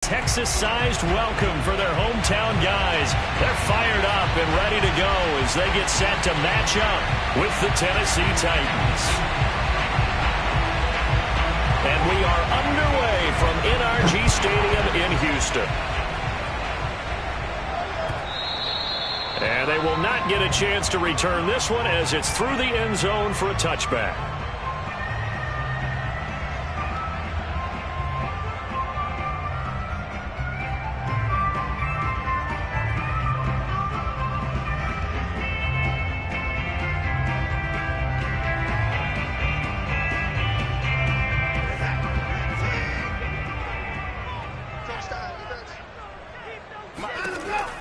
Texas-sized welcome for their hometown guys. They're fired up and ready to go as they get set to match up with the Tennessee Titans. And we are underway from NRG Stadium in Houston. And they will not get a chance to return this one as it's through the end zone for a touchback.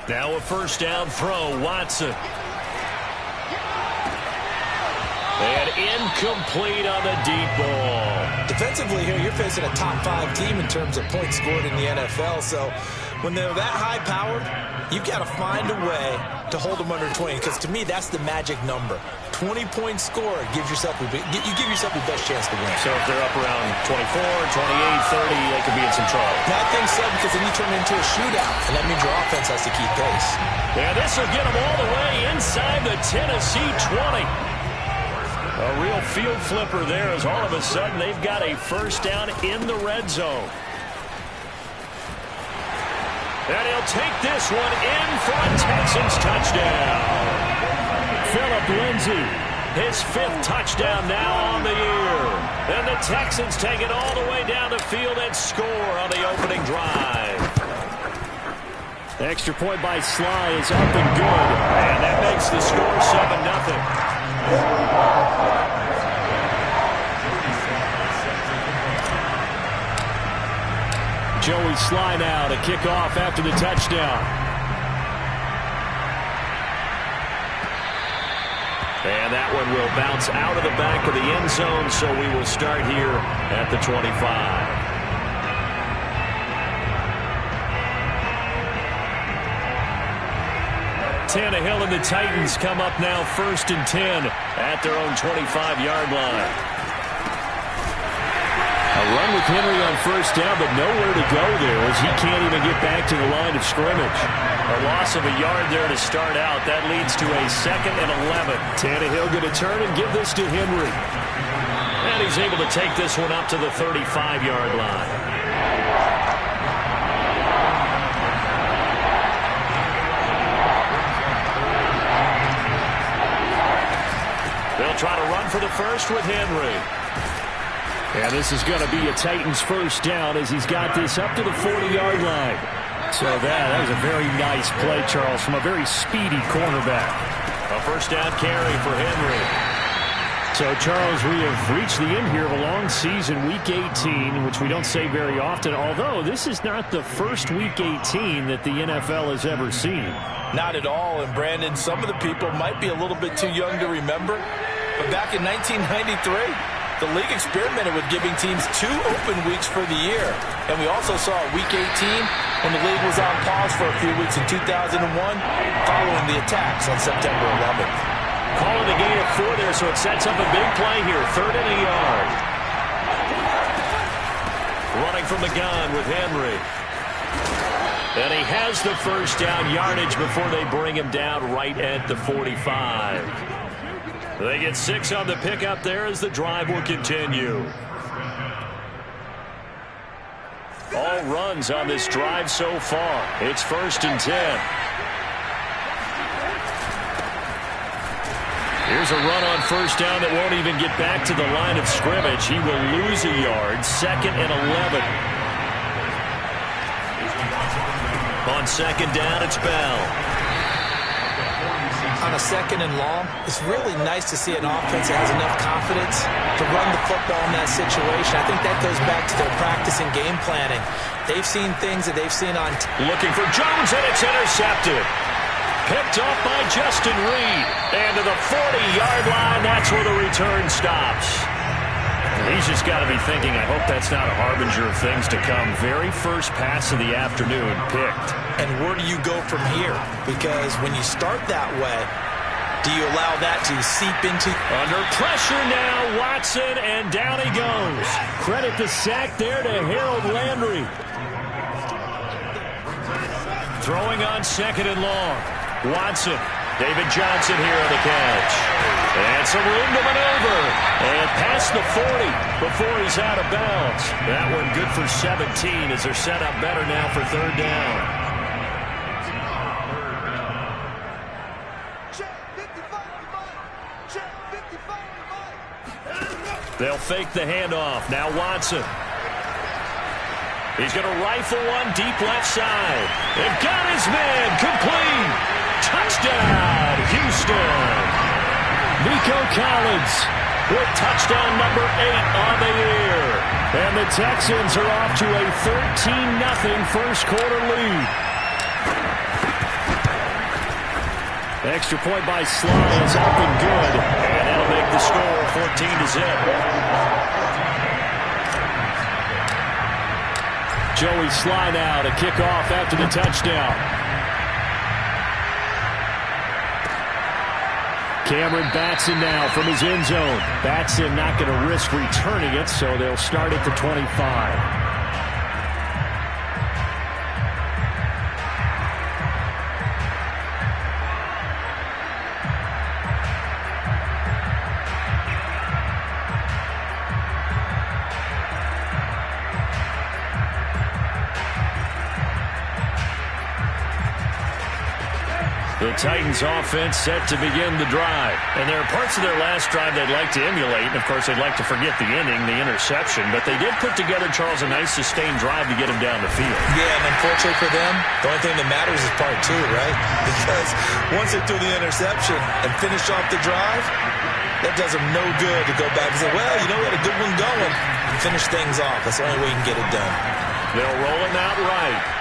Now a first down throw, Watson. And incomplete on the deep ball. Defensively here, you're facing a top 5 team in terms of points scored in the NFL. So when they're that high-powered, you've got to find a way to hold them under 20. Because to me, that's the magic number. 20-point score gives yourself you give yourself the best chance to win. So if they're up around 24, 28, 30, they could be in some trouble. I think so, because then you turn it into a shootout, and that means your offense has to keep pace. Yeah, this will get them all the way inside the Tennessee 20. A real field flipper there as all of a sudden they've got a first down in the red zone. And he'll take this one in for a Texans touchdown. Phillip Lindsay, his 5th touchdown now on the year. And the Texans take it all the way down the field and score on the opening drive. The extra point by Sly is up and good. And that makes the score 7-0. Joey Sly now to kick off after the touchdown. And that one will bounce out of the back of the end zone, so we will start here at the 25. Tannehill and the Titans come up now 1st and 10 at their own 25-yard line. A run with Henry on first down, but nowhere to go there as he can't even get back to the line of scrimmage. A loss of a yard there to start out. That leads to a 2nd and 11. Tannehill going to turn and give this to Henry. And he's able to take this one up to the 35-yard line. They'll try to run for the first with Henry. And this is going to be a Titans first down as he's got this up to the 40-yard line. So that was a very nice play, Charles, from a very speedy cornerback. A first down carry for Henry. So, Charles, we have reached the end here of a long season, Week 18, which we don't say very often, although this is not the first Week 18 that the NFL has ever seen. Not at all, and Brandon, some of the people might be a little bit too young to remember, but back in 1993, the league experimented with giving teams 2 open weeks for the year. And we also saw Week 18 when the league was on pause for a few weeks in 2001 following the attacks on September 11th. Calling a gain of 4 there, so it sets up a big play here. 3rd and a yard. Running from the gun with Henry. And he has the first down yardage before they bring him down right at the 45. They get 6 on the pickup there as the drive will continue. All runs on this drive so far. It's 1st and 10. Here's a run on first down that won't even get back to the line of scrimmage. He will lose a yard. 2nd and 11. On 2nd down, it's Bell. On a 2nd and long, it's really nice to see an offense that has enough confidence to run the football in that situation. I think that goes back to their practice and game planning. They've seen things that they've seen on. Looking for Jones, and it's intercepted. Picked off by Justin Reed. And to the 40-yard line, that's where the return stops. He's just got to be thinking, I hope that's not a harbinger of things to come. Very first pass of the afternoon picked. And where do you go from here? Because when you start that way, do you allow that to seep into? Under pressure now, Watson, and down he goes. Credit the sack there to Harold Landry. throwing on 2nd and long. Watson. David Johnson here on the catch. And some room to maneuver. And past the 40 before he's out of bounds. That one good for 17 as they're set up better now for 3rd down. They'll fake the handoff. Now Watson. He's going to rifle one deep left side. They've got his man complete. Touchdown, Houston. Nico Collins with touchdown number 8 on the year. And the Texans are off to a 13-0 first quarter lead. Extra point by Sly is up and good. And that'll make the score 14-0. Joey Sly now to kick off after the touchdown. Cameron Batson now from his end zone. Batson not going to risk returning it, so they'll start at the 25. The Titans offense set to begin the drive. And there are parts of their last drive they'd like to emulate. And, of course, they'd like to forget the inning, the interception. But they did put together, Charles, a nice sustained drive to get him down the field. Yeah, and unfortunately for them, the only thing that matters is part 2, right? Because once they threw the interception and finished off the drive, that does them no good to go back and say, well, you know, we had a good one going. And finish things off. That's the only way you can get it done. They'll roll him out right.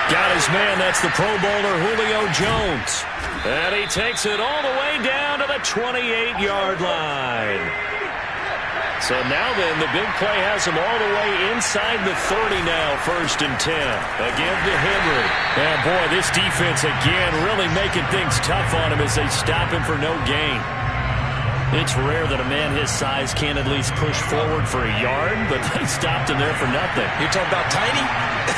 Got his man, that's the Pro Bowler Julio Jones. And he takes it all the way down to the 28-yard line. So now then, the big play has him all the way inside the 30 now, 1st and 10. Again to Henry. And boy, this defense again really making things tough on him as they stop him for no gain. It's rare that a man his size can't at least push forward for a yard, but they stopped him there for nothing. You're talking about tiny?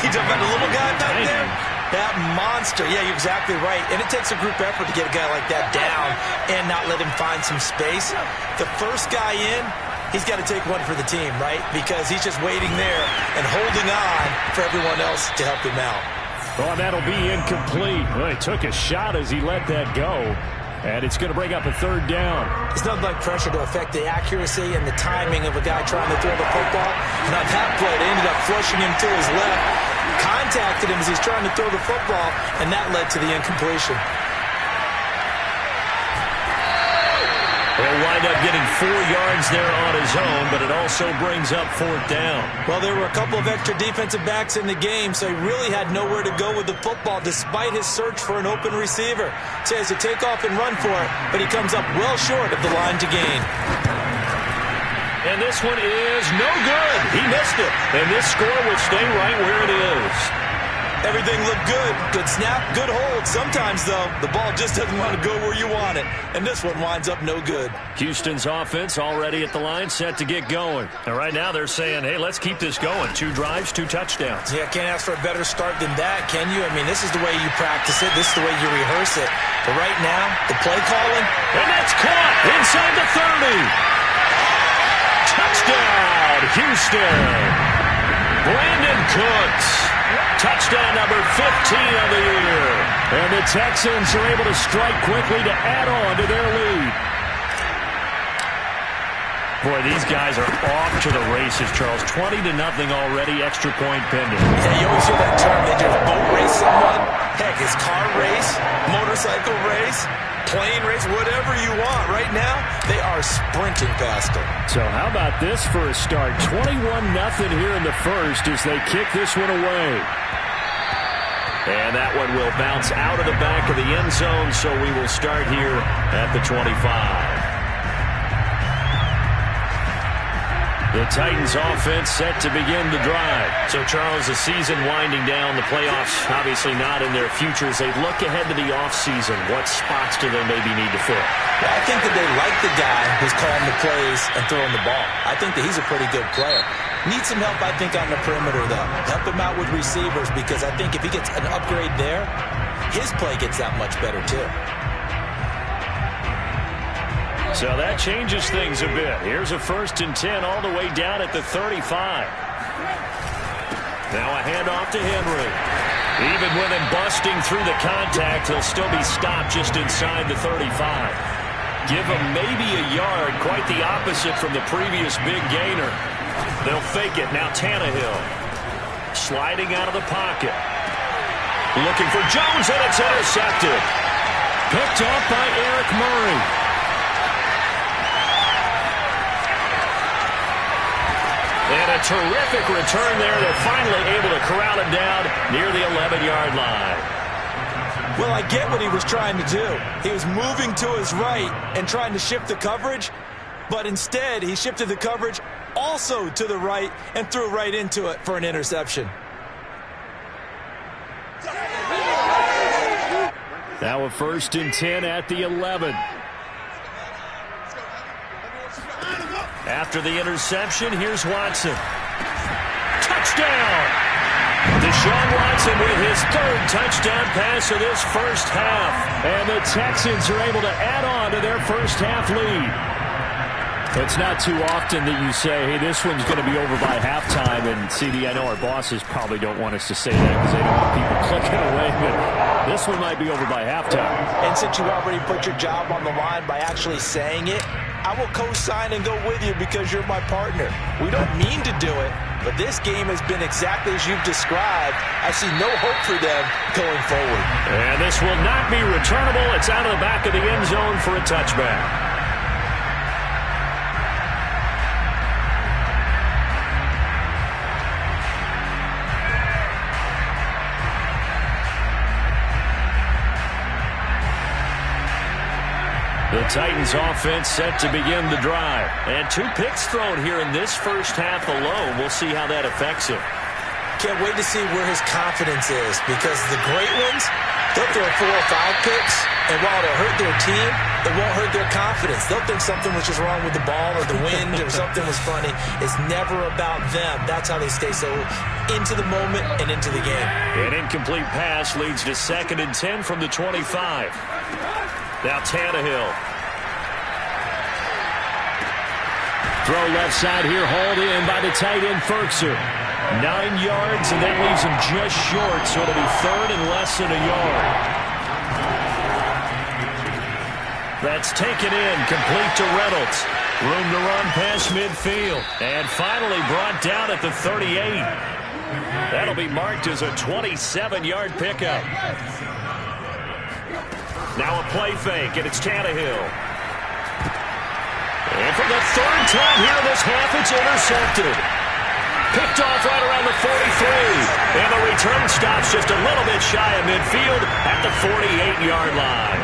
You're talking about the little guy back there? That monster. Yeah, you're exactly right. And it takes a group effort to get a guy like that down and not let him find some space. The first guy in, he's got to take one for the team, right? Because he's just waiting there and holding on for everyone else to help him out. Oh, that'll be incomplete. Well, he took a shot as he let that go. And it's going to bring up a 3rd down. It's nothing like pressure to affect the accuracy and the timing of a guy trying to throw the football. And on that play, they ended up flushing him to his left, contacted him as he's trying to throw the football, and that led to the incompletion. He'll wind up getting 4 yards there on his own, but it also brings up 4th down. Well, there were a couple of extra defensive backs in the game, so he really had nowhere to go with the football despite his search for an open receiver. So he has to take off and run for it, but he comes up well short of the line to gain. And this one is no good. He missed it. And this score will stay right where it is. Everything looked good. Good snap, good hold. Sometimes, though, the ball just doesn't want to go where you want it. And this one winds up no good. Houston's offense already at the line, set to get going. And right now they're saying, hey, let's keep this going. 2 drives, 2 touchdowns. Yeah, can't ask for a better start than that, can you? I mean, this is the way you practice it. This is the way you rehearse it. But right now, the play calling. And that's caught inside the 30. Touchdown, Houston. Brandon Cooks. Touchdown number 15 of the year. And the Texans are able to strike quickly to add on to their lead. Boy, these guys are off to the races, Charles. 20-0 already, extra point pending. Yeah, you always hear that term. They just boat race someone. Heck, it's car race, motorcycle race, plane race, whatever you want. Right now, they are sprinting past them. So how about this for a start? 21-0 here in the first as they kick this one away. And that one will bounce out of the back of the end zone, so we will start here at the 25. The Titans offense set to begin the drive. So, Charles, the season winding down, the playoffs obviously not in their future. As they look ahead to the offseason, what spots do they maybe need to fill? Well, I think that they like the guy who's calling the plays and throwing the ball. I think that he's a pretty good player. Needs some help, I think, on the perimeter, though. Help him out with receivers, because I think if he gets an upgrade there, his play gets that much better, too. So that changes things a bit. Here's a 1st and 10 all the way down at the 35. Now a handoff to Henry. Even with him busting through the contact, he'll still be stopped just inside the 35. Give him maybe a yard, quite the opposite from the previous big gainer. They'll fake it. Now Tannehill sliding out of the pocket. Looking for Jones, and it's intercepted. Picked off by Eric Murray. And a terrific return there. They're finally able to corral him down near the 11-yard line. Well, I get what he was trying to do. He was moving to his right and trying to shift the coverage, but instead he shifted the coverage also to the right and threw right into it for an interception. Now a 1st and 10 at the 11. After the interception, here's Watson. Touchdown! Deshaun Watson with his 3rd touchdown pass of this first half. And the Texans are able to add on to their first half lead. It's not too often that you say, hey, this one's going to be over by halftime. And, CD, I know our bosses probably don't want us to say that because they don't want people clicking away. But this one might be over by halftime. And since you already put your job on the line by actually saying it, I will co-sign and go with you because you're my partner. We don't mean to do it, but this game has been exactly as you've described. I see no hope for them going forward. And this will not be returnable. It's out of the back of the end zone for a touchback. The Titans offense set to begin the drive. And 2 picks thrown here in this first half alone. We'll see how that affects him. Can't wait to see where his confidence is, because the great ones, they'll throw 4 or 5 picks, and while it'll hurt their team, it won't hurt their confidence. They'll think something was just wrong with the ball or the wind or something was funny. It's never about them. That's how they stay so into the moment and into the game. An incomplete pass leads to 2nd and 10 from the 25. Now Tannehill. Throw left side here, hauled in by the tight end Ferkser. 9 yards, and that leaves him just short, so it'll be 3rd and less than a yard. That's taken in, complete to Reynolds. Room to run past midfield. And finally brought down at the 38. That'll be marked as a 27-yard pickup. Now a play fake, and it's Tannehill. And for the 3rd time here in this half, it's intercepted. Picked off right around the 43. And the return stops just a little bit shy of midfield at the 48-yard line.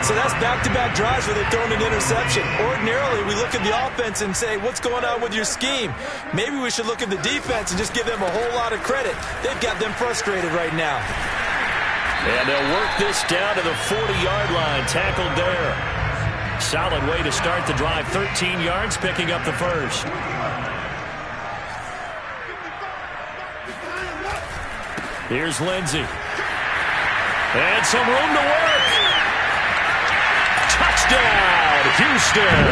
So that's back-to-back drives where they've thrown an interception. Ordinarily, we look at the offense and say, what's going on with your scheme? Maybe we should look at the defense and just give them a whole lot of credit. They've got them frustrated right now. And they'll work this down to the 40-yard line, tackled there. Solid way to start the drive, 13 yards, picking up the first. Here's Lindsey. And some room to work. Touchdown, Houston.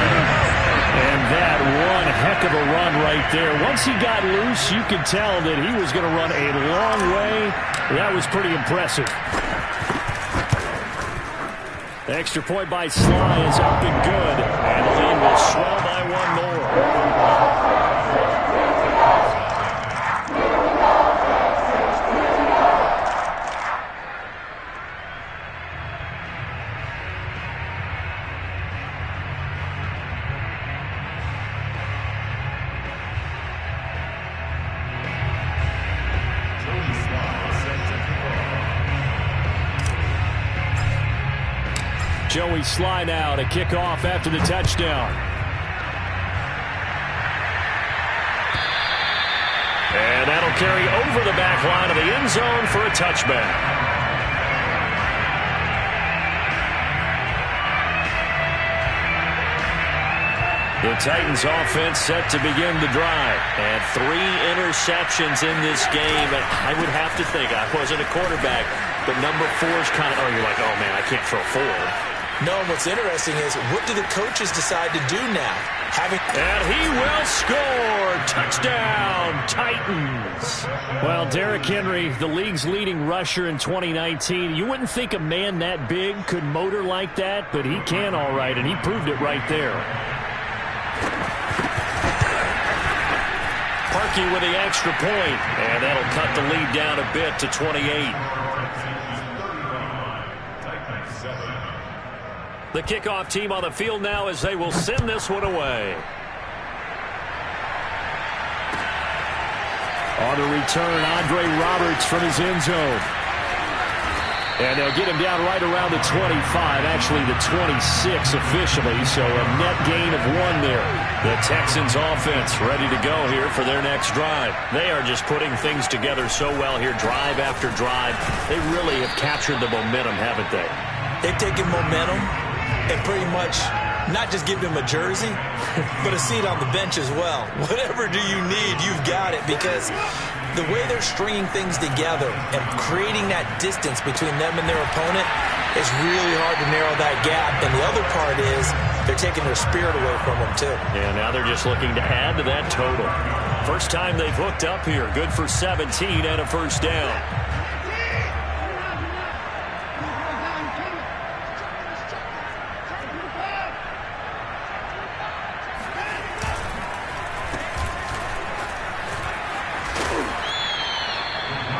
And that one heck of a run right there. Once he got loose, you could tell that he was going to run a long way. That was pretty impressive. The extra point by Sly is up and good. And the lead will swell by 1 more. Joey Sly now to kick off after the touchdown. And that'll carry over the back line of the end zone for a touchback. The Titans offense set to begin the drive. And 3 interceptions in this game. And I would have to think, I wasn't a quarterback, but number 4 is kind of, you're like, oh, man, I can't throw 4. No, what's interesting is, what do the coaches decide to do now? And he will score. Touchdown, Titans. Well, Derrick Henry, the league's leading rusher in 2019. You wouldn't think a man that big could motor like that, but he can all right, and he proved it right there. Parkey with the extra point, and that'll cut the lead down a bit to 28. The kickoff team on the field now as they will send this one away. On the return, Andre Roberts from his end zone. And they'll get him down right around the 25, actually the 26 officially, so a net gain of 1 there. The Texans offense ready to go here for their next drive. They are just putting things together so well here, drive after drive. They really have captured the momentum, haven't they? They've taken momentum and pretty much not just give him a jersey, but a seat on the bench as well. Whatever do you need, you've got it, because the way they're stringing things together and creating that distance between them and their opponent is really hard to narrow that gap. And the other part is they're taking their spirit away from them, too. Yeah, now they're just looking to add to that total. First time they've hooked up here. Good for 17 and a first down.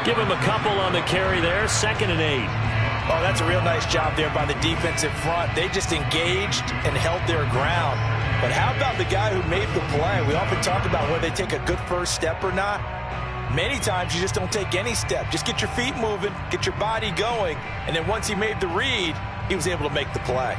Give him a couple on the carry there. 2nd and 8. Oh, that's a real nice job there by the defensive front. They just engaged and held their ground. But how about the guy who made the play? We often talk about whether they take a good first step or not. Many times you just don't take any step. Just get your feet moving, get your body going, and then once he made the read, he was able to make the play.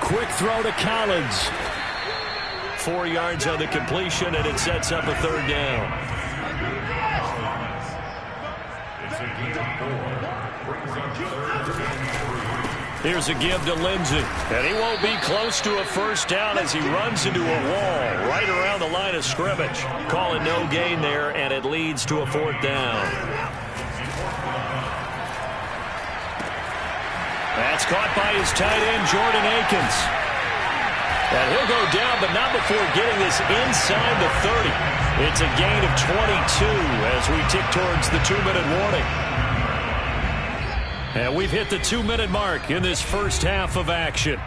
Quick throw to Collins. 4 yards on the completion, and it sets up a 3rd down. Here's a give to Lindsey. And he won't be close to a first down as he runs into a wall right around the line of scrimmage. Calling no gain there, and it leads to a 4th down. That's caught by his tight end, Jordan Akins. And he'll go down, but not before getting this inside the 30. It's a gain of 22 as we tick towards the 2-minute warning. And we've hit the 2-minute mark in this first half of action.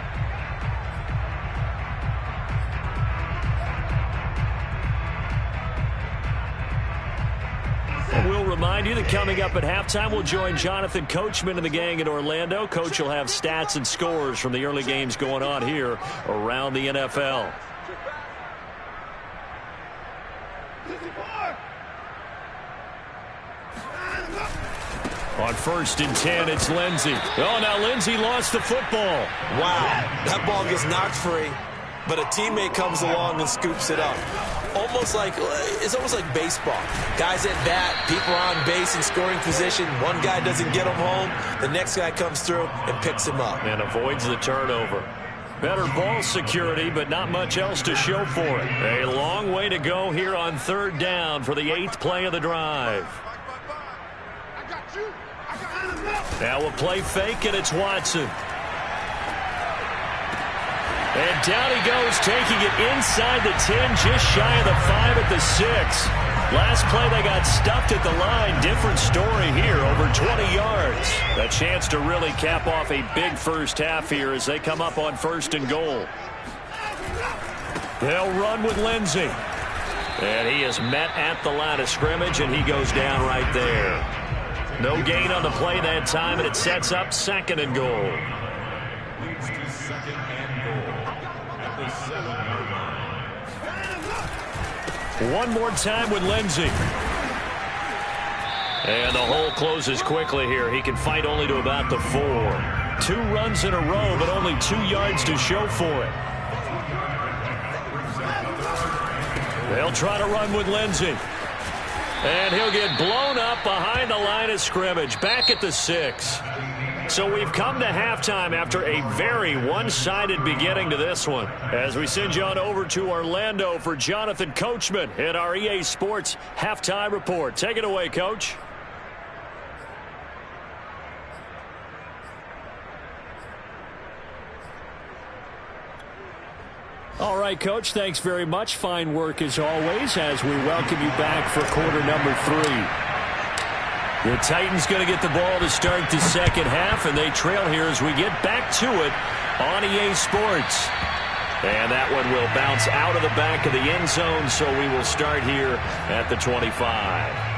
We'll remind you that coming up at halftime, we'll join Jonathan Coachman and the gang in Orlando. Coach will have stats and scores from the early games going on here around the NFL. On 1st and 10, it's Lindsey. Oh, now Lindsey lost the football. Wow, that ball gets knocked free, but a teammate comes along and scoops it up. It's almost like baseball. Guys at bat, people are on base in scoring position. One guy doesn't get him home. The next guy comes through and picks him up. And avoids the turnover. Better ball security, but not much else to show for it. A long way to go here on 3rd down for the 8th play of the drive. Now a play fake, and it's Watson. And down he goes, taking it inside the 10, just shy of the 5 at the 6. Last play, they got stuffed at the line. Different story here, over 20 yards. A chance to really cap off a big first half here as they come up on 1st and goal. They'll run with Lindsey. And he is met at the line of scrimmage, and he goes down right there. No gain on the play that time, and it sets up 2nd and goal. One more time with Lindsey. And the hole closes quickly here. He can fight only to about the 4. 2 runs in a row, but only 2 yards to show for it. They'll try to run with Lindsey. And he'll get blown up behind the line of scrimmage, back at the 6. So we've come to halftime after a very one-sided beginning to this one. As we send you on over to Orlando for Jonathan Coachman in our EA Sports Halftime Report. Take it away, Coach. All right, Coach, thanks very much. Fine work as always as we welcome you back for quarter number 3. The Titans going to get the ball to start the second half, and they trail here as we get back to it on EA Sports. And that one will bounce out of the back of the end zone, so we will start here at the 25.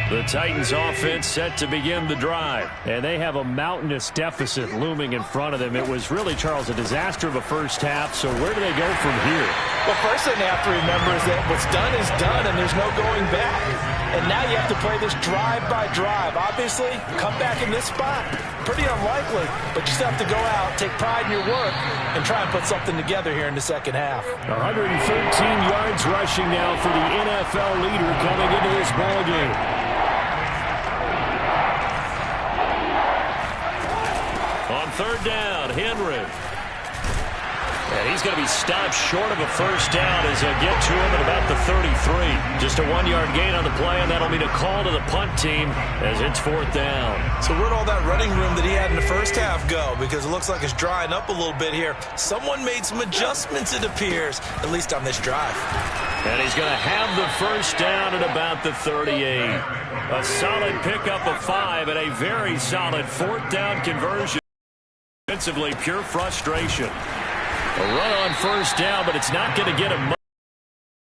The Titans offense set to begin the drive. And they have a mountainous deficit looming in front of them. It was really, Charles, a disaster of a first half. So where do they go from here? Well, first thing they have to remember is that what's done is done, and there's no going back. And now you have to play this drive by drive. Obviously, come back in this spot, pretty unlikely. But you still have to go out, take pride in your work, and try and put something together here in the second half. 113 yards rushing now for the NFL leader coming into this ballgame. On third down, Henry. And he's going to be stopped short of a first down as they'll get to him at about the 33. Just a 1-yard gain on the play, and that'll mean a call to the punt team as it's fourth down. So where'd all that running room that he had in the first half go? Because it looks like it's drying up a little bit here. Someone made some adjustments, it appears, at least on this drive. And he's going to have the first down at about the 38. A solid pickup of 5 and a very solid fourth down conversion. Defensively, pure frustration. A run on first down, but it's not going to get him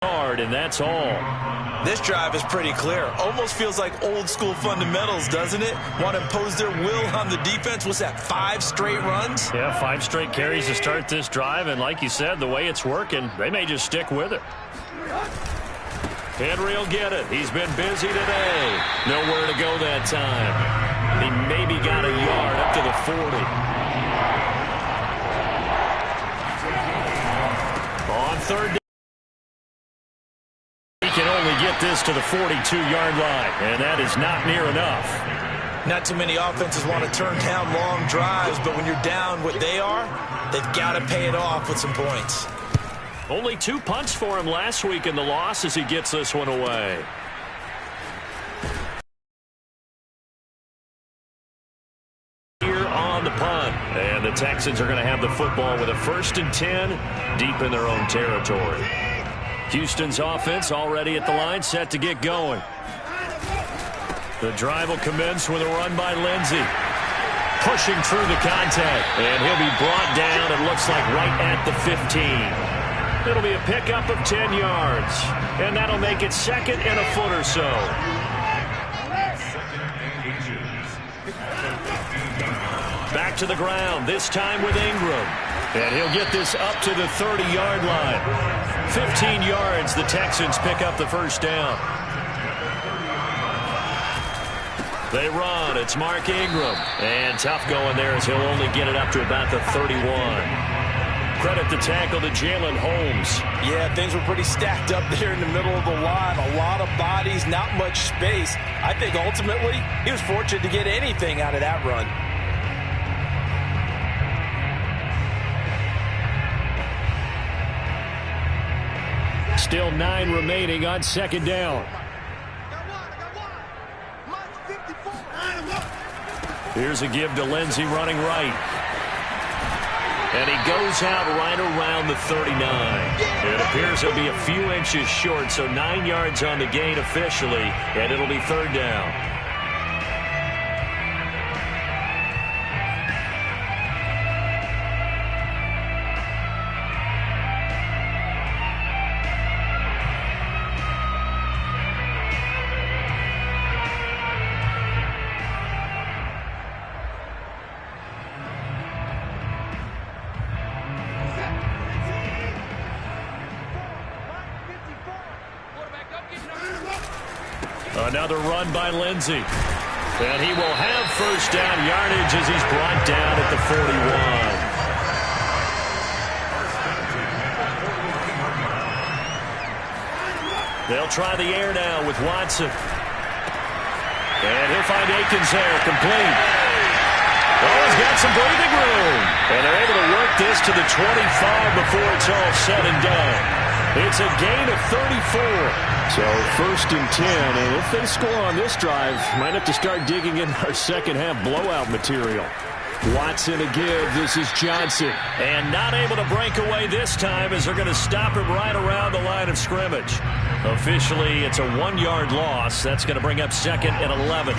hard, and that's all. This drive is pretty clear. Almost feels like old school fundamentals, doesn't it? Want to impose their will on the defense. What's that, 5 straight runs? Yeah, 5 straight carries to start this drive, and like you said, the way it's working, they may just stick with it. Henry will get it. He's been busy today. Nowhere to go that time. He maybe got a yard up to the 40. On third down, he can only get this to the 42-yard line, and that is not near enough. Not too many offenses want to turn down long drives, but when you're down what they are, they've got to pay it off with some points. Only 2 punts for him last week in the loss as he gets this one away. And the Texans are going to have the football with a 1st and 10 deep in their own territory. Houston's offense already at the line, set to get going. The drive will commence with a run by Lindsey. Pushing through the contact, and he'll be brought down, it looks like right at the 15. It'll be a pickup of 10 yards, and that'll make it 2nd and a foot or so. Back to the ground, this time with Ingram. And he'll get this up to the 30-yard line. 15 yards, the Texans pick up the first down. They run, it's Mark Ingram. And tough going there as he'll only get it up to about the 31. Credit the tackle to Jalen Holmes. Yeah, things were pretty stacked up there in the middle of the line. A lot of bodies, not much space. I think ultimately he was fortunate to get anything out of that run. Still 9 remaining on second down. Here's a give to Lindsey running right. And he goes out right around the 39. It appears he'll be a few inches short, so 9 yards on the gain officially, and it'll be third down. Another run by Lindsey. And he will have first down yardage as he's brought down at the 41. They'll try the air now with Watson. And he'll find Akins there, complete. Oh, he's got some breathing room. And they're able to work this to the 25 before it's all said and done. It's a gain of 34. So first and 10, and if they score on this drive, might have to start digging in our second half blowout material. Watson a give. This is Johnson. And not able to break away this time as they're going to stop him right around the line of scrimmage. Officially, it's a 1-yard loss. That's going to bring up second and 11.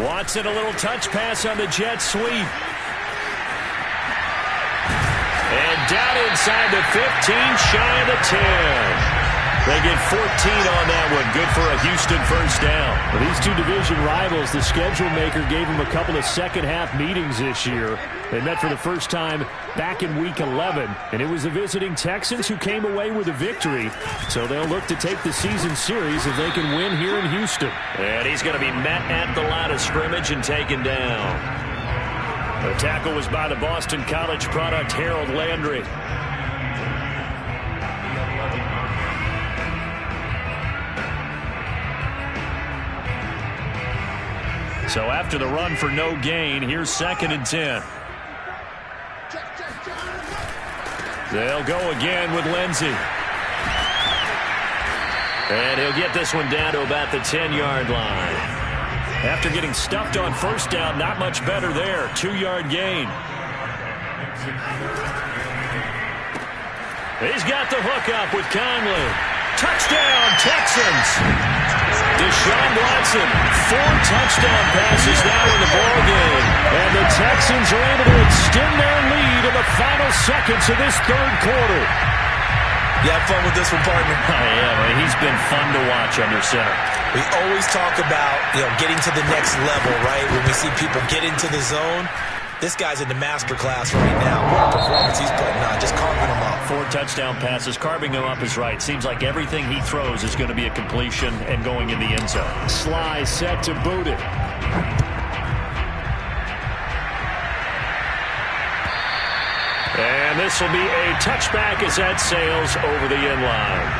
Watson, a little touch pass on the jet sweep. And down inside the 15, shy of the 10. They get 14 on that one. Good for a Houston first down. For these two division rivals, the schedule maker gave them a couple of second-half meetings this year. They met for the first time back in Week 11, and it was the visiting Texans who came away with a victory. So they'll look to take the season series if they can win here in Houston. And he's going to be met at the line of scrimmage and taken down. The tackle was by the Boston College product, Harold Landry. So after the run for no gain, here's second and 10. They'll go again with Lindsey. And he'll get this one down to about the 10-yard line. After getting stuffed on first down, not much better there. 2-yard gain. He's got the hook up with Conley. Touchdown, Texans! Deshaun Watson, 4 touchdown passes now in the ballgame. And the Texans are able to extend their lead in the final seconds of this third quarter. You have fun with this one, partner? I am. He's been fun to watch under center. We always talk about, getting to the next level, right? When we see people get into the zone. This guy's in the master class right now. What performance he's putting on, just carving them up. 4 touchdown passes. Carving them up is right. Seems like everything he throws is going to be a completion and going in the end zone. Sly set to boot it. And this will be a touchback as that sails over the end line.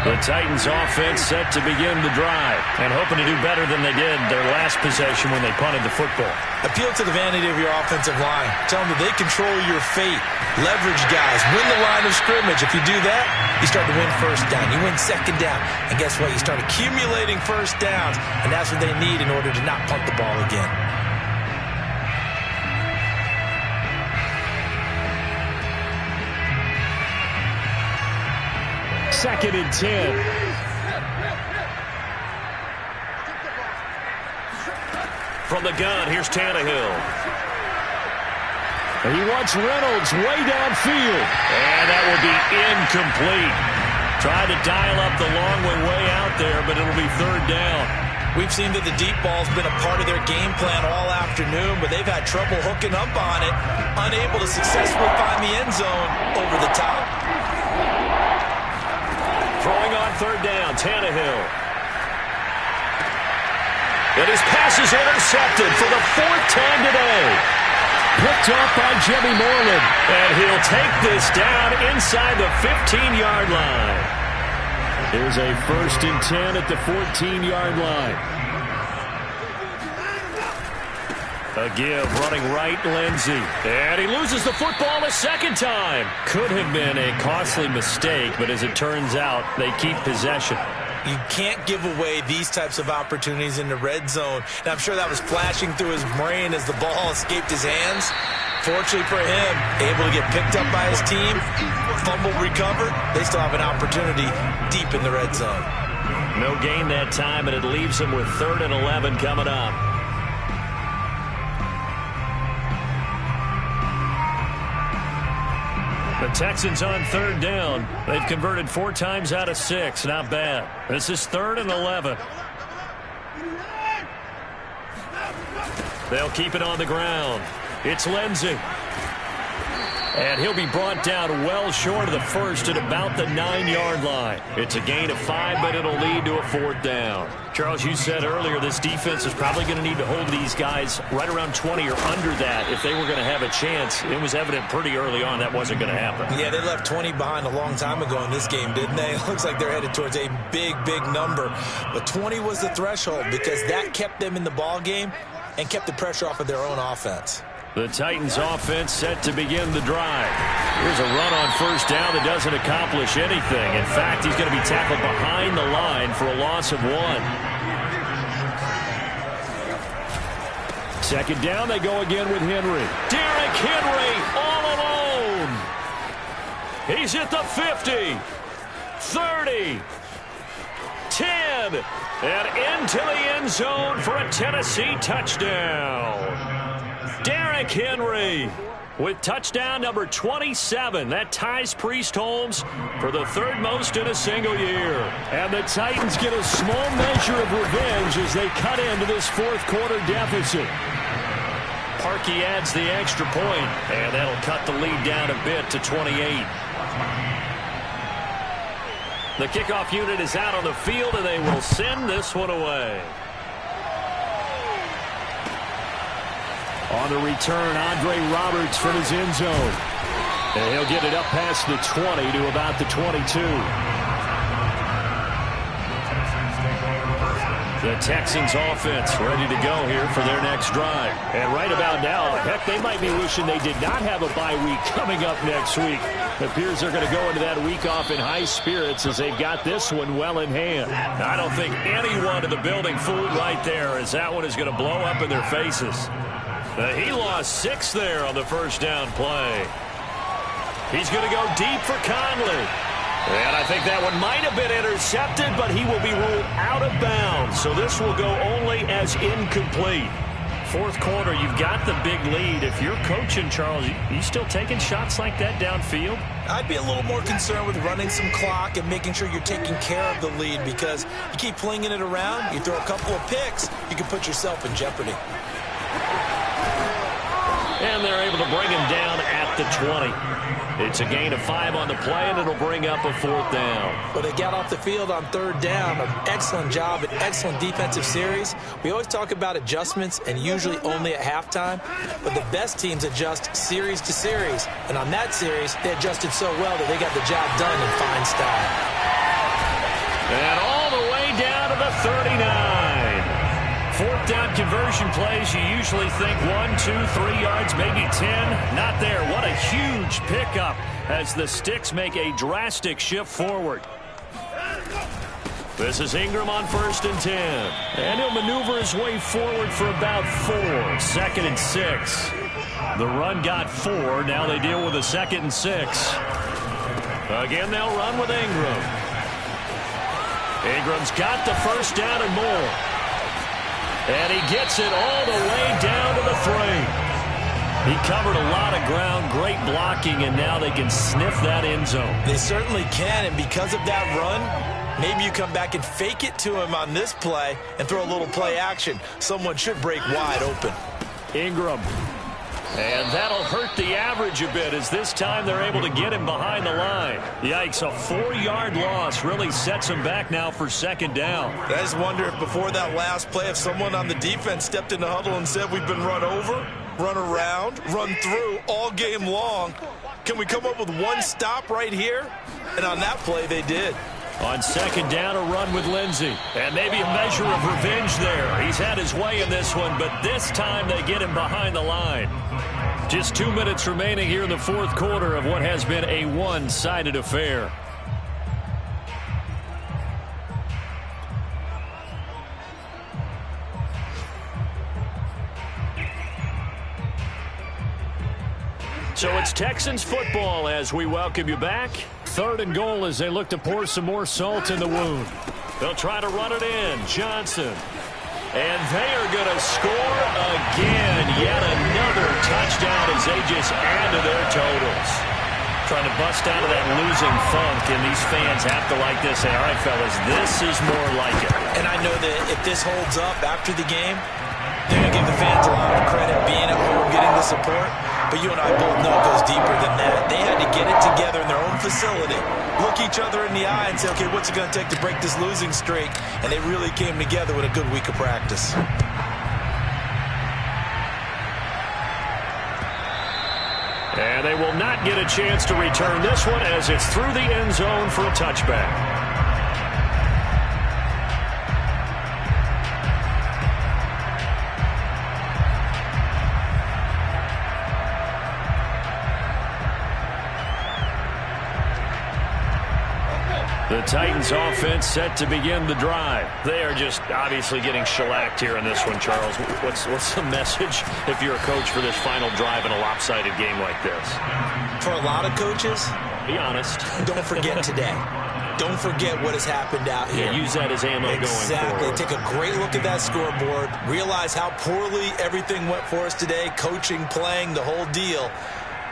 The Titans offense set to begin the drive and hoping to do better than they did their last possession when they punted the football. Appeal to the vanity of your offensive line. Tell them that they control your fate. Leverage guys. Win the line of scrimmage. If you do that, you start to win first down. You win second down. And guess what? You start accumulating first downs. And that's what they need in order to not punt the ball again. Second and 10. From the gun, here's Tannehill. And he wants Reynolds way downfield. And that will be incomplete. Tried to dial up the long one way out there, but it'll be third down. We've seen that the deep ball's been a part of their game plan all afternoon, but they've had trouble hooking up on it. Unable to successfully find the end zone over the top. Throwing on third down, Tannehill. And his pass is intercepted for the 4th time today. Picked up by Jimmy Moreland. And he'll take this down inside the 15-yard line. Here's a 1st and 10 at the 14-yard line. A give, running right, Lindsey. And he loses the football a second time. Could have been a costly mistake, but as it turns out, they keep possession. You can't give away these types of opportunities in the red zone. And I'm sure that was flashing through his brain as the ball escaped his hands. Fortunately for him, able to get picked up by his team, fumble recovered. They still have an opportunity deep in the red zone. No gain that time, and it leaves him with 3rd and 11 coming up. The Texans on third down. They've converted 4 times out of 6. Not bad. This is 3rd and 11. They'll keep it on the ground. It's Lindsey. And he'll be brought down well short of the first at about the 9-yard line. It's a gain of 5, but it'll lead to a 4th down. Charles, you said earlier this defense is probably going to need to hold these guys right around 20 or under that if they were going to have a chance. It was evident pretty early on that wasn't going to happen. Yeah, they left 20 behind a long time ago in this game, didn't they? It looks like they're headed towards a big, big number. But 20 was the threshold because that kept them in the ball game and kept the pressure off of their own offense. The Titans offense set to begin the drive. Here's a run on first down that doesn't accomplish anything. In fact, he's going to be tackled behind the line for a loss of 1. Second down, they go again with Henry. Derrick Henry all alone. He's at the 50, 30, 10, and into the end zone for a Tennessee touchdown. Derrick Henry with touchdown number 27. That ties Priest Holmes for the 3rd most in a single year. And the Titans get a small measure of revenge as they cut into this 4th quarter deficit. Parkey adds the extra point, and that'll cut the lead down a bit to 28. The kickoff unit is out on the field, and they will send this one away. On the return, Andre Roberts from his end zone. And he'll get it up past the 20 to about the 22. The Texans offense ready to go here for their next drive. And right about now, heck, they might be wishing they did not have a bye week coming up next week. It appears they're going to go into that week off in high spirits as they've got this one well in hand. I don't think anyone in the building fooled right there as that one is going to blow up in their faces. He lost 6 there on the first down play. He's going to go deep for Conley. And I think that one might have been intercepted, but he will be ruled out of bounds. So this will go only as incomplete. 4th quarter, you've got the big lead. If you're coaching, Charles, you still taking shots like that downfield? I'd be a little more concerned with running some clock and making sure you're taking care of the lead because you keep flinging it around, you throw a couple of picks, you can put yourself in jeopardy. And they're able to bring him down at the 20. It's a gain of 5 on the play, and it'll bring up a 4th down. But they got off the field on 3rd down. An excellent job, an excellent defensive series. We always talk about adjustments, and usually only at halftime. But the best teams adjust series to series. And on that series, they adjusted so well that they got the job done in fine style. And all the way down to the 39. 4th down conversion plays, you usually think 1, 2, 3 yards, maybe 10. Not there. What a huge pickup as the Sticks make a drastic shift forward. This is Ingram on 1st and 10. And he'll maneuver his way forward for about 4. 2nd and 6. The run got 4. Now they deal with a 2nd and 6. Again, they'll run with Ingram. Ingram's got the first down and more. And he gets it all the way down to the 3. He covered a lot of ground, great blocking, and now they can sniff that end zone. They certainly can, and because of that run, maybe you come back and fake it to him on this play and throw a little play action. Someone should break wide open. Ingram. And that'll hurt the average a bit as this time they're able to get him behind the line. Yikes, a 4-yard loss really sets him back now for 2nd down. I just wonder if before that last play, if someone on the defense stepped in the huddle and said we've been run over, run around, run through all game long. Can we come up with one stop right here? And on that play, they did. On 2nd down, a run with Lindsey. And maybe a measure of revenge there. He's had his way in this one, but this time they get him behind the line. Just 2 minutes remaining here in the 4th quarter of what has been a one-sided affair. So it's Texans football as we welcome you back. 3rd and goal as they look to pour some more salt in the wound. They'll try to run it in. Johnson. And they are going to score again. Yet another touchdown as they just add to their totals. Trying to bust out of that losing funk, and these fans have to like this. Say, all right, fellas, this is more like it. And I know that if this holds up after the game, they're going to give the fans a lot of credit being at home, getting the support. But you and I both know it goes deeper than that. They had to get it together in their own facility, look each other in the eye and say, okay, what's it going to take to break this losing streak? And they really came together with a good week of practice. And they will not get a chance to return this one as it's through the end zone for a touchback. The Titans offense set to begin the drive. They are just obviously getting shellacked here in this one, Charles. What's the message if you're a coach for this final drive in a lopsided game like this? For a lot of coaches, be honest. Don't forget today. Don't forget what has happened out here. Yeah, use that as ammo going forward. Exactly. Take a great look at that scoreboard. Realize how poorly everything went for us today. Coaching, playing, the whole deal.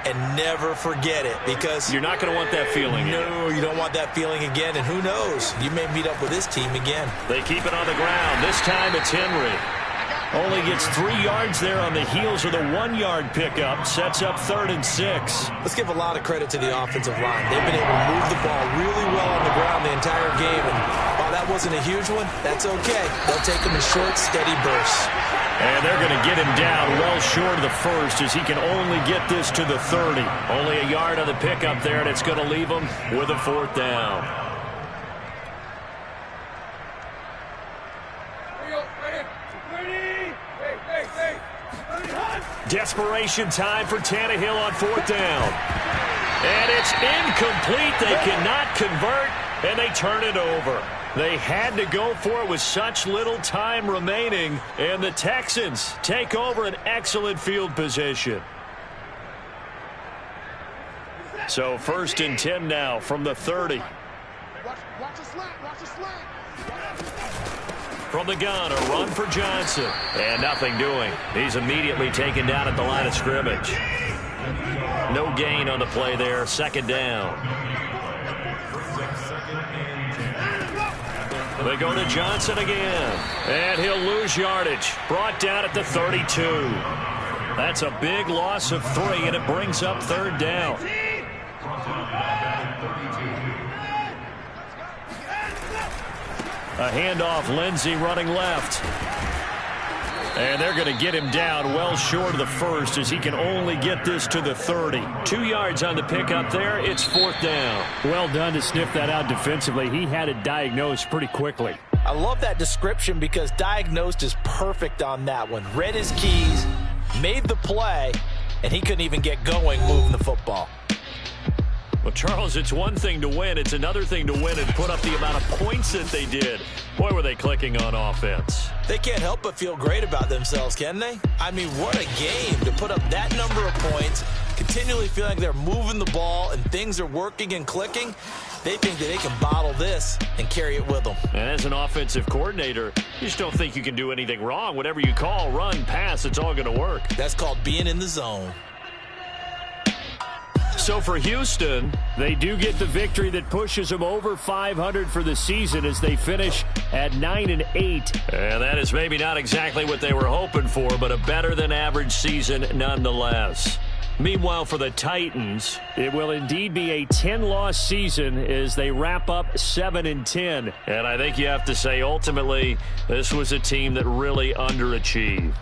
And never forget it, because you're not going to want that feeling. No, you don't want that feeling again. And who knows? You may meet up with this team again. They keep it on the ground. This time it's Henry. Only gets 3 yards there on the heels of the 1-yard pickup. Sets up 3rd and 6. Let's give a lot of credit to the offensive line. They've been able to move the ball really well on the ground the entire game. And while that wasn't a huge one, that's okay. They'll take them in short, steady bursts. And they're going to get him down well short of the first, as he can only get this to the 30. Only a yard on the pickup there, and it's going to leave him with a 4th down. Desperation time for Tannehill on 4th down. And it's incomplete. They cannot convert, and they turn it over. They had to go for it with such little time remaining, and the Texans take over an excellent field position. So 1st and 10 now from the 30. From the gun, a run for Johnson. And nothing doing. He's immediately taken down at the line of scrimmage. No gain on the play there. 2nd down. They go to Johnson again. And he'll lose yardage. Brought down at the 32. That's a big loss of 3, and it brings up 3rd down. A handoff, Lindsey running left. And they're going to get him down well short of the first, as he can only get this to the 30. 2 yards on the pickup there. It's 4th down. Well done to sniff that out defensively. He had it diagnosed pretty quickly. I love that description, because diagnosed is perfect on that one. Read his keys, made the play, and he couldn't even get going moving the football. Well, Charles, it's one thing to win. It's another thing to win and put up the amount of points that they did. Boy, were they clicking on offense. They can't help but feel great about themselves, can they? I mean, what a game to put up that number of points, continually feeling like they're moving the ball and things are working and clicking. They think that they can bottle this and carry it with them. And as an offensive coordinator, you just don't think you can do anything wrong. Whatever you call, run, pass, it's all going to work. That's called being in the zone. So for Houston, they do get the victory that pushes them over 500 for the season as they finish at 9-8. And that is maybe not exactly what they were hoping for, but a better than average season nonetheless. Meanwhile, for the Titans, it will indeed be a 10-loss season as they wrap up 7-10. And I think you have to say, ultimately, this was a team that really underachieved.